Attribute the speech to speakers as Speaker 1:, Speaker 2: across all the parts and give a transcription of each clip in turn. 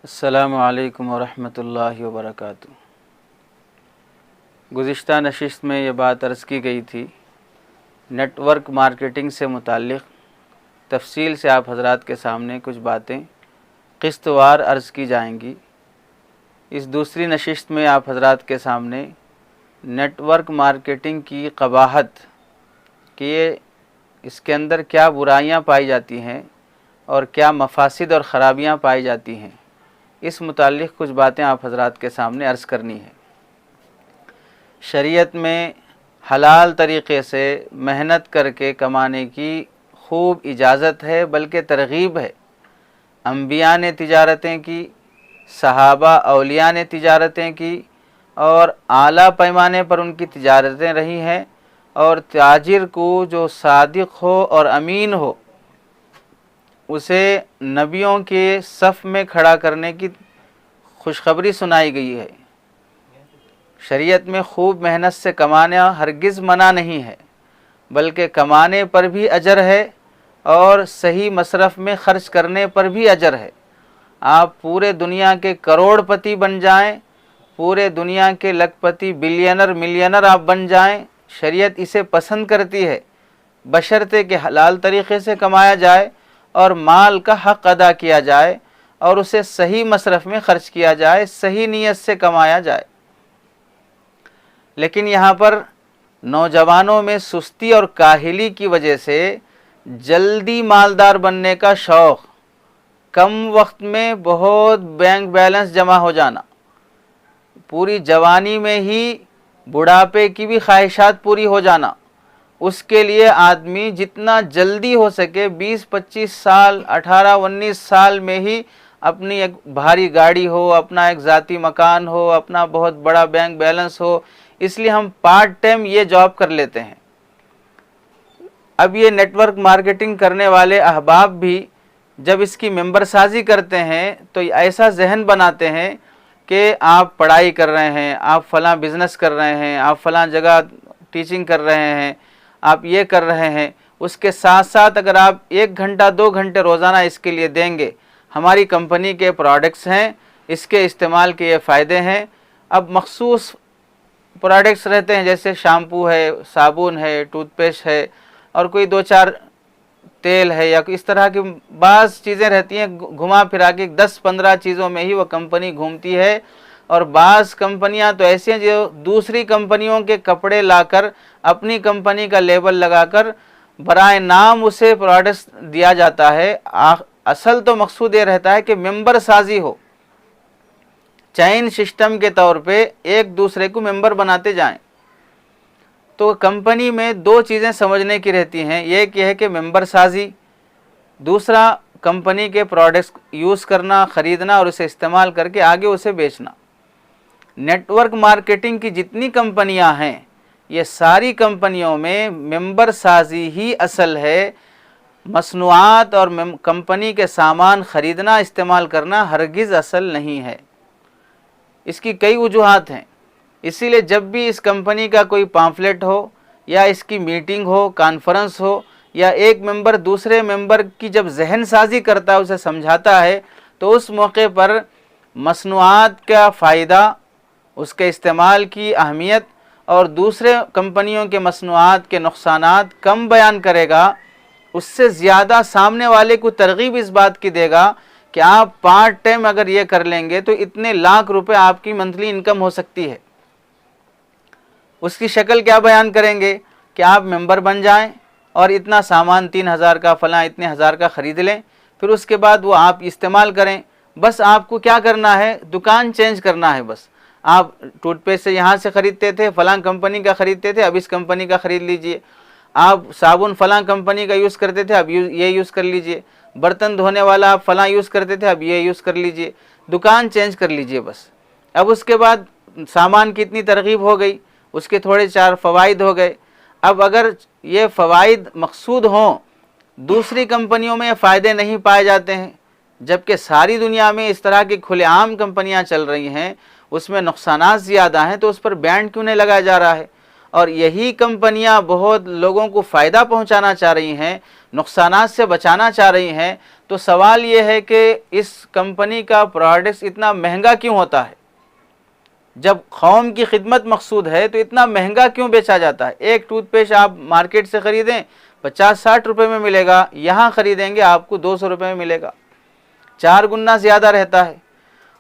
Speaker 1: السلام علیکم ورحمۃ اللہ وبرکاتہ۔ گزشتہ نشست میں یہ بات عرض کی گئی تھی، نیٹ ورک مارکیٹنگ سے متعلق تفصیل سے آپ حضرات کے سامنے کچھ باتیں قسط وار عرض کی جائیں گی۔ اس دوسری نشست میں آپ حضرات کے سامنے نیٹ ورک مارکیٹنگ کی قباحت کہ اس کے اندر کیا برائیاں پائی جاتی ہیں اور کیا مفاسد اور خرابیاں پائی جاتی ہیں، اس متعلق کچھ باتیں آپ حضرات کے سامنے عرض کرنی ہے۔ شریعت میں حلال طریقے سے محنت کر کے کمانے کی خوب اجازت ہے، بلکہ ترغیب ہے۔ انبیاء نے تجارتیں کی، صحابہ اولیاء نے تجارتیں کی، اور اعلیٰ پیمانے پر ان کی تجارتیں رہی ہیں، اور تاجر کو جو صادق ہو اور امین ہو اسے نبیوں کے صف میں کھڑا کرنے کی خوشخبری سنائی گئی ہے۔ شریعت میں خوب محنت سے کمانا ہرگز منع نہیں ہے، بلکہ کمانے پر بھی اجر ہے اور صحیح مصرف میں خرچ کرنے پر بھی اجر ہے۔ آپ پورے دنیا کے کروڑ پتی بن جائیں، پورے دنیا کے لکھ پتی بلینر ملینر آپ بن جائیں، شریعت اسے پسند کرتی ہے، بشرطے کہ حلال طریقے سے کمایا جائے اور مال کا حق ادا کیا جائے اور اسے صحیح مصرف میں خرچ کیا جائے، صحیح نیت سے کمایا جائے۔ لیکن یہاں پر نوجوانوں میں سستی اور کاہلی کی وجہ سے جلدی مالدار بننے کا شوق، کم وقت میں بہت بینک بیلنس جمع ہو جانا، پوری جوانی میں ہی بڑھاپے کی بھی خواہشات پوری ہو جانا، اس کے لیے آدمی جتنا جلدی ہو سکے 20-25 سال 18-19 سال میں ہی اپنی ایک بھاری گاڑی ہو، اپنا ایک ذاتی مکان ہو، اپنا بہت بڑا بینک بیلنس ہو، اس لیے ہم پارٹ ٹائم یہ جاب کر لیتے ہیں۔ اب یہ نیٹ ورک مارکیٹنگ کرنے والے احباب بھی جب اس کی ممبر سازی کرتے ہیں تو ایسا ذہن بناتے ہیں کہ آپ پڑھائی کر رہے ہیں، آپ فلاں بزنس کر رہے ہیں، آپ فلاں جگہ ٹیچنگ کر رہے ہیں، آپ یہ کر رہے ہیں، اس کے ساتھ ساتھ اگر آپ 1 گھنٹہ 2 گھنٹے روزانہ اس کے لیے دیں گے، ہماری کمپنی کے پروڈکٹس ہیں، اس کے استعمال کے یہ فائدے ہیں۔ اب مخصوص پروڈکٹس رہتے ہیں جیسے شیمپو ہے، صابن ہے، ٹوتھ پیسٹ ہے، اور کوئی 2-4 تیل ہے، یا اس طرح کی بعض چیزیں رہتی ہیں، گھما پھرا کے 10-15 چیزوں میں ہی وہ کمپنی گھومتی ہے۔ اور بعض کمپنیاں تو ایسی ہیں جو دوسری کمپنیوں کے کپڑے لا کر اپنی کمپنی کا لیبل لگا کر برائے نام اسے پروڈکٹس دیا جاتا ہے۔ اصل تو مقصود یہ رہتا ہے کہ ممبر سازی ہو، چین سسٹم کے طور پہ ایک دوسرے کو ممبر بناتے جائیں۔ تو کمپنی میں 2 چیزیں سمجھنے کی رہتی ہیں، ایک یہ ہے کہ ممبر سازی، دوسرا کمپنی کے پروڈکٹس یوز کرنا، خریدنا اور اسے استعمال کر کے آگے اسے بیچنا۔ نیٹ ورک مارکیٹنگ کی جتنی کمپنیاں ہیں، یہ ساری کمپنیوں میں ممبر سازی ہی اصل ہے، مصنوعات اور کمپنی کے سامان خریدنا استعمال کرنا ہرگز اصل نہیں ہے۔ اس کی کئی وجوہات ہیں، اسی لیے جب بھی اس کمپنی کا کوئی پامفلیٹ ہو یا اس کی میٹنگ ہو، کانفرنس ہو، یا ایک ممبر دوسرے ممبر کی جب ذہن سازی کرتا ہے، اسے سمجھاتا ہے، تو اس موقع پر مصنوعات کا فائدہ، اس کے استعمال کی اہمیت اور دوسرے کمپنیوں کے مصنوعات کے نقصانات کم بیان کرے گا، اس سے زیادہ سامنے والے کو ترغیب اس بات کی دے گا کہ آپ پارٹ ٹائم اگر یہ کر لیں گے تو اتنے لاکھ روپے آپ کی منتھلی انکم ہو سکتی ہے۔ اس کی شکل کیا بیان کریں گے کہ آپ ممبر بن جائیں اور اتنا سامان 3,000 کا فلاں اتنے ہزار کا خرید لیں، پھر اس کے بعد وہ آپ استعمال کریں۔ بس آپ کو کیا کرنا ہے، دکان چینج کرنا ہے۔ بس آپ ٹوتھ پیسٹ سے یہاں سے خریدتے تھے، فلاں کمپنی کا خریدتے تھے، اب اس کمپنی کا خرید لیجئے۔ آپ صابن فلاں کمپنی کا یوز کرتے تھے، اب یہ یوز کر لیجئے۔ برتن دھونے والا آپ فلاں یوز کرتے تھے، اب یہ یوز کر لیجئے۔ دکان چینج کر لیجئے بس۔ اب اس کے بعد سامان کی اتنی ترغیب ہو گئی، اس کے تھوڑے 4 فوائد ہو گئے۔ اب اگر یہ فوائد مقصود ہوں، دوسری کمپنیوں میں یہ فائدے نہیں پائے جاتے ہیں، جبکہ ساری دنیا میں اس طرح کی کھلے عام کمپنیاں چل رہی ہیں، اس میں نقصانات زیادہ ہیں، تو اس پر بینڈ کیوں نہیں لگایا جا رہا ہے؟ اور یہی کمپنیاں بہت لوگوں کو فائدہ پہنچانا چاہ رہی ہیں، نقصانات سے بچانا چاہ رہی ہیں، تو سوال یہ ہے کہ اس کمپنی کا پروڈکٹس اتنا مہنگا کیوں ہوتا ہے؟ جب قوم کی خدمت مقصود ہے تو اتنا مہنگا کیوں بیچا جاتا ہے؟ ایک ٹوتھ پیسٹ آپ مارکیٹ سے خریدیں 50-60 روپے میں ملے گا، یہاں خریدیں گے آپ کو 200 روپے میں ملے گا، 4 گنا زیادہ رہتا ہے۔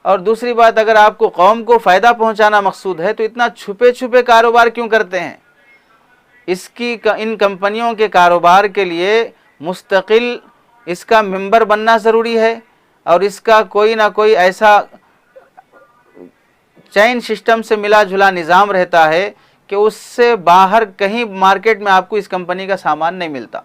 Speaker 1: اور دوسری بات، اگر آپ کو قوم کو فائدہ پہنچانا مقصود ہے تو اتنا چھپے چھپے کاروبار کیوں کرتے ہیں؟ ان کمپنیوں کے کاروبار کے لیے مستقل اس کا ممبر بننا ضروری ہے، اور اس کا کوئی نہ کوئی ایسا چین سسٹم سے ملا جلا نظام رہتا ہے کہ اس سے باہر کہیں مارکیٹ میں آپ کو اس کمپنی کا سامان نہیں ملتا۔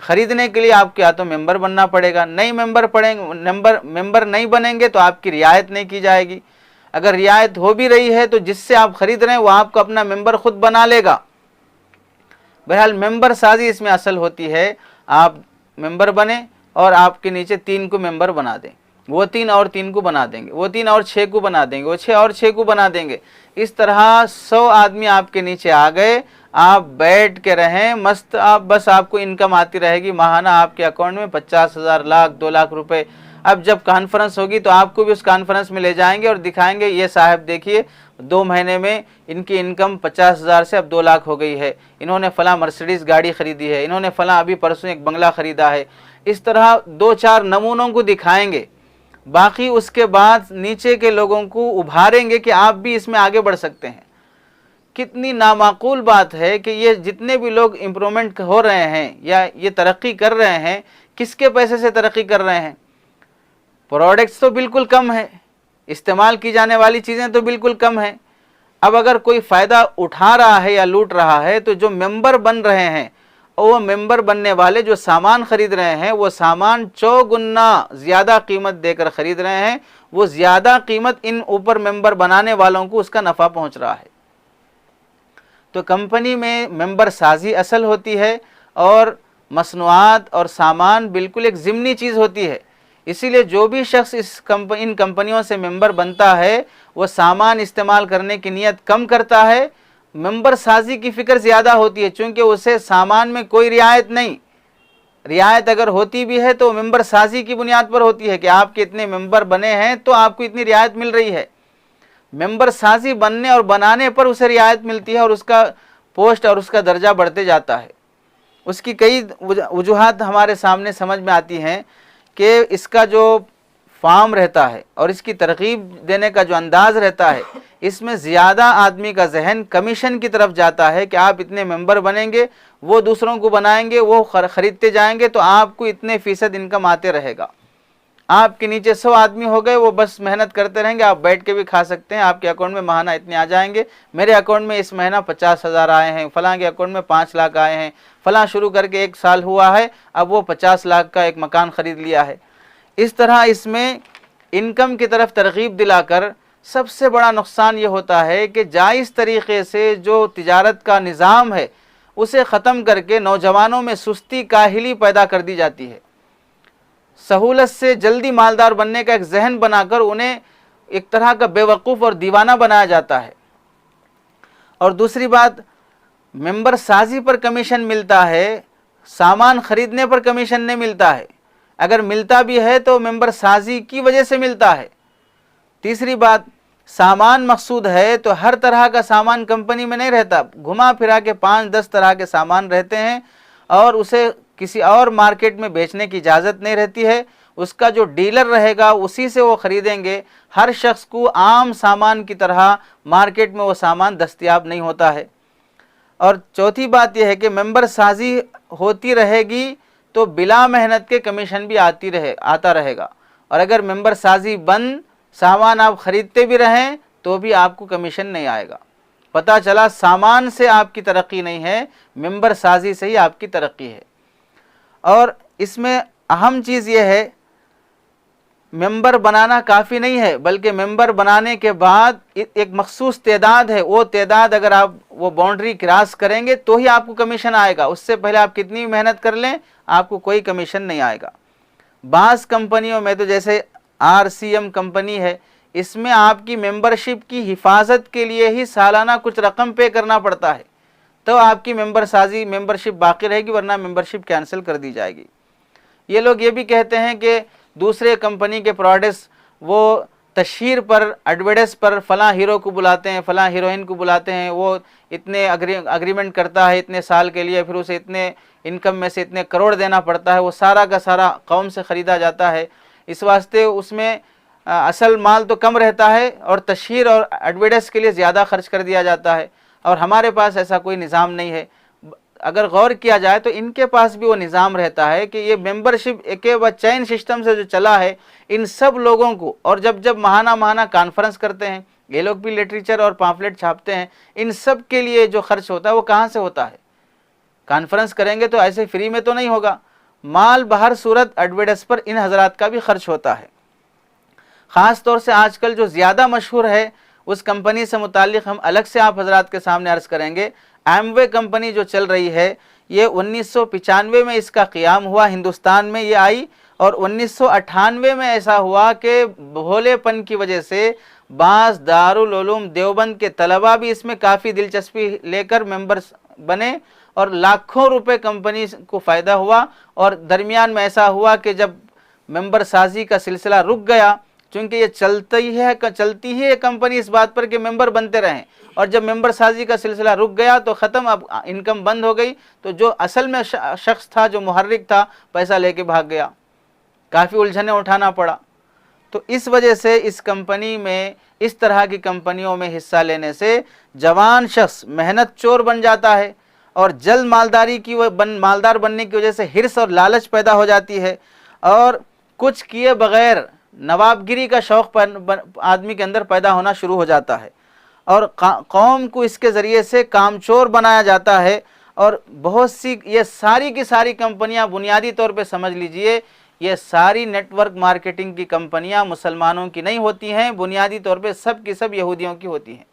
Speaker 1: خریدنے کے لیے آپ کے یا تو ممبر بننا پڑے گا، نہیں ممبر نہیں بنیں گے تو آپ کی رعایت نہیں کی جائے گی۔ اگر رعایت ہو بھی رہی ہے تو جس سے آپ خرید رہے ہیں وہ آپ کو اپنا ممبر خود بنا لے گا۔ بہرحال ممبر سازی اس میں اصل ہوتی ہے، آپ ممبر بنیں اور آپ کے نیچے 3 کو ممبر بنا دیں، وہ 3 اور 3 کو بنا دیں گے، وہ 3 اور 6 کو بنا دیں گے، وہ 6 اور 6 کو بنا دیں گے۔ اس طرح 100 آدمی آپ کے نیچے آ گئے، آپ بیٹھ کے رہیں مست، بس آپ کو انکم آتی رہے گی ماہانہ آپ کے اکاؤنٹ میں 50,000 لاکھ 2 لاکھ روپے۔ اب جب کانفرنس ہوگی تو آپ کو بھی اس کانفرنس میں لے جائیں گے اور دکھائیں گے، یہ صاحب دیکھیے 2 مہینے میں ان کی انکم 50,000 سے اب 2 لاکھ ہو گئی ہے، انہوں نے فلاں مرسیڈیز گاڑی خریدی ہے، انہوں نے فلاں ابھی پرسوں ایک بنگلہ خریدا ہے۔ اس طرح 2-4 نمونوں کو دکھائیں گے، باقی اس کے بعد نیچے کے لوگوں کو ابھاریں گے کہ آپ بھی اس میں آگے بڑھ سکتے ہیں۔ کتنی نامعقول بات ہے کہ یہ جتنے بھی لوگ امپرومنٹ ہو رہے ہیں یا یہ ترقی کر رہے ہیں، کس کے پیسے سے ترقی کر رہے ہیں؟ پروڈکٹس تو بالکل کم ہے، استعمال کی جانے والی چیزیں تو بالکل کم ہیں۔ اب اگر کوئی فائدہ اٹھا رہا ہے یا لوٹ رہا ہے تو جو ممبر بن رہے ہیں، اور وہ ممبر بننے والے جو سامان خرید رہے ہیں، وہ سامان 4 گنا زیادہ قیمت دے کر خرید رہے ہیں، وہ زیادہ قیمت ان اوپر ممبر بنانے والوں کو اس کا نفع پہنچ رہا ہے۔ تو کمپنی میں ممبر سازی اصل ہوتی ہے، اور مصنوعات اور سامان بالکل ایک ضمنی چیز ہوتی ہے۔ اسی لیے جو بھی شخص ان کمپنیوں سے ممبر بنتا ہے وہ سامان استعمال کرنے کی نیت کم کرتا ہے، ممبر سازی کی فکر زیادہ ہوتی ہے، چونکہ اسے سامان میں کوئی رعایت نہیں، رعایت اگر ہوتی بھی ہے تو ممبر سازی کی بنیاد پر ہوتی ہے کہ آپ کے اتنے ممبر بنے ہیں تو آپ کو اتنی رعایت مل رہی ہے۔ ممبر سازی بننے اور بنانے پر اسے رعایت ملتی ہے، اور اس کا پوسٹ اور اس کا درجہ بڑھتے جاتا ہے۔ اس کی کئی وجوہات ہمارے سامنے سمجھ میں آتی ہیں کہ اس کا جو فارم رہتا ہے اور اس کی ترغیب دینے کا جو انداز رہتا ہے، اس میں زیادہ آدمی کا ذہن کمیشن کی طرف جاتا ہے کہ آپ اتنے ممبر بنیں گے، وہ دوسروں کو بنائیں گے، وہ خریدتے جائیں گے تو آپ کو اتنے فیصد انکم آتے رہے گا۔ آپ کے نیچے 100 آدمی ہو گئے، وہ بس محنت کرتے رہیں گے، آپ بیٹھ کے بھی کھا سکتے ہیں، آپ کے اکاؤنٹ میں ماہانہ اتنے آ جائیں گے۔ میرے اکاؤنٹ میں اس مہینہ 50,000 آئے ہیں، فلاں کے اکاؤنٹ میں 5 لاکھ آئے ہیں، فلاں شروع کر کے 1 سال ہوا ہے، اب وہ 50 لاکھ کا ایک مکان خرید لیا ہے۔ اس طرح اس میں انکم کی طرف ترغیب دلا کر سب سے بڑا نقصان یہ ہوتا ہے کہ جائز طریقے سے جو تجارت کا نظام ہے اسے ختم کر کے نوجوانوں میں سستی کاہلی پیدا کر دی جاتی ہے۔ سہولت سے جلدی مالدار بننے کا ایک ذہن بنا کر انہیں ایک طرح کا بے وقوف اور دیوانہ بنایا جاتا ہے۔ اور دوسری بات، ممبر سازی پر کمیشن ملتا ہے، سامان خریدنے پر کمیشن نہیں ملتا ہے، اگر ملتا بھی ہے تو ممبر سازی کی وجہ سے ملتا ہے۔ تیسری بات، سامان مقصود ہے تو ہر طرح کا سامان کمپنی میں نہیں رہتا، گھما پھرا کے 5-10 طرح کے سامان رہتے ہیں، اور اسے کسی اور مارکیٹ میں بیچنے کی اجازت نہیں رہتی ہے۔ اس کا جو ڈیلر رہے گا اسی سے وہ خریدیں گے، ہر شخص کو عام سامان کی طرح مارکیٹ میں وہ سامان دستیاب نہیں ہوتا ہے۔ اور چوتھی بات یہ ہے کہ ممبر سازی ہوتی رہے گی تو بلا محنت کے کمیشن بھی آتا رہے گا، اور اگر ممبر سازی بند سامان آپ خریدتے بھی رہیں تو بھی آپ کو کمیشن نہیں آئے گا۔ پتہ چلا سامان سے آپ کی ترقی نہیں ہے، ممبر سازی سے ہی آپ کی ترقی ہے۔ اور اس میں اہم چیز یہ ہے، ممبر بنانا کافی نہیں ہے، بلکہ ممبر بنانے کے بعد ایک مخصوص تعداد ہے، وہ تعداد اگر آپ وہ باؤنڈری کراس کریں گے تو ہی آپ کو کمیشن آئے گا، اس سے پہلے آپ کتنی محنت کر لیں آپ کو کوئی کمیشن نہیں آئے گا۔ بعض کمپنیوں میں تو جیسے RCM کمپنی ہے، اس میں آپ کی ممبرشپ کی حفاظت کے لیے ہی سالانہ کچھ رقم پے کرنا پڑتا ہے، تو آپ کی ممبرشپ باقی رہے گی، ورنہ ممبرشپ کینسل کر دی جائے گی۔ یہ لوگ یہ بھی کہتے ہیں کہ دوسرے کمپنی کے پروڈکٹس وہ تشہیر پر، ایڈورٹائز پر فلاں ہیرو کو بلاتے ہیں، فلاں ہیروئن کو بلاتے ہیں، وہ اتنے اگریمنٹ کرتا ہے اتنے سال کے لیے، پھر اسے اتنے انکم میں سے اتنے کروڑ دینا پڑتا ہے، وہ سارا کا سارا قوم سے خریدا جاتا ہے، اس واسطے اس میں اصل مال تو کم رہتا ہے اور تشہیر اور ایڈورٹائز کے لیے زیادہ خرچ کر دیا جاتا ہے، اور ہمارے پاس ایسا کوئی نظام نہیں ہے۔ اگر غور کیا جائے تو ان کے پاس بھی وہ نظام رہتا ہے کہ یہ ممبرشپ ایک چین سسٹم سے جو چلا ہے، ان سب لوگوں کو، اور جب ماہانہ کانفرنس کرتے ہیں، یہ لوگ بھی لٹریچر اور پامفلیٹ چھاپتے ہیں، ان سب کے لیے جو خرچ ہوتا ہے وہ کہاں سے ہوتا ہے؟ کانفرنس کریں گے تو ایسے فری میں تو نہیں ہوگا، مال بہر صورت ایڈورٹائز پر ان حضرات کا بھی خرچ ہوتا ہے۔ خاص طور سے آج کل جو زیادہ مشہور ہے اس کمپنی سے متعلق ہم الگ سے آپ حضرات کے سامنے عرض کریں گے۔ ایموے کمپنی جو چل رہی ہے، یہ 1995 میں اس کا قیام ہوا، ہندوستان میں یہ آئی، اور 1998 میں ایسا ہوا کہ بھولے پن کی وجہ سے بعض دارالعلوم دیوبند کے طلباء بھی اس میں کافی دلچسپی لے کر ممبرس بنے، اور لاکھوں روپے کمپنی کو فائدہ ہوا، اور درمیان میں ایسا ہوا کہ جب ممبر سازی کا سلسلہ رک گیا، چونکہ یہ چلتی ہی ہے کمپنی اس بات پر کہ ممبر بنتے رہیں، اور جب ممبر سازی کا سلسلہ رک گیا تو ختم، اب انکم بند ہو گئی، تو جو اصل میں شخص تھا، جو محرک تھا، پیسہ لے کے بھاگ گیا، کافی الجھنیں اٹھانا پڑا۔ تو اس وجہ سے اس کمپنی میں، اس طرح کی کمپنیوں میں حصہ لینے سے جوان شخص محنت چور بن جاتا ہے، اور جلد مالدار بننے کی وجہ سے حرص اور لالچ پیدا ہو جاتی ہے، اور کچھ کیے بغیر نوابگری کا شوق آدمی کے اندر پیدا ہونا شروع ہو جاتا ہے، اور قوم کو اس کے ذریعے سے کامچور بنایا جاتا ہے۔ اور بہت سی یہ ساری کی ساری کمپنیاں، بنیادی طور پہ سمجھ لیجئے، یہ ساری نیٹ ورک مارکیٹنگ کی کمپنیاں مسلمانوں کی نہیں ہوتی ہیں، بنیادی طور پہ سب کی سب یہودیوں کی ہوتی ہیں،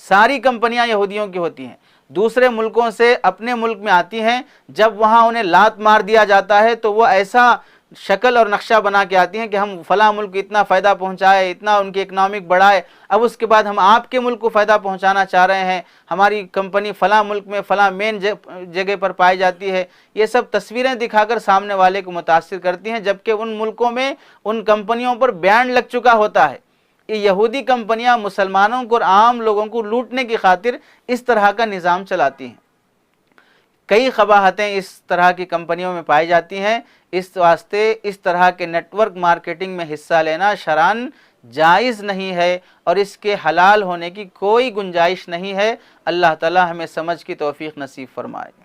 Speaker 1: ساری کمپنیاں یہودیوں کی ہوتی ہیں، دوسرے ملکوں سے اپنے ملک میں آتی ہیں، جب وہاں انہیں لات مار دیا جاتا ہے تو وہ ایسا شکل اور نقشہ بنا کے آتی ہیں کہ ہم فلاں ملک کو اتنا فائدہ پہنچائے، اتنا ان کی اکنامک بڑھائے، اب اس کے بعد ہم آپ کے ملک کو فائدہ پہنچانا چاہ رہے ہیں، ہماری کمپنی فلاں ملک میں فلاں مین جگہ پر پائی جاتی ہے۔ یہ سب تصویریں دکھا کر سامنے والے کو متاثر کرتی ہیں، جبکہ ان ملکوں میں ان کمپنیوں پر بین لگ چکا ہوتا ہے۔ یہ یہودی کمپنیاں مسلمانوں کو اور عام لوگوں کو لوٹنے کی خاطر اس طرح کا نظام چلاتی ہیں۔ کئی قباحتیں اس طرح کی کمپنیوں میں پائی جاتی ہیں، اس واسطے اس طرح کے نیٹ ورک مارکیٹنگ میں حصہ لینا شرعاً جائز نہیں ہے، اور اس کے حلال ہونے کی کوئی گنجائش نہیں ہے۔ اللہ تعالی ہمیں سمجھ کی توفیق نصیب فرمائے۔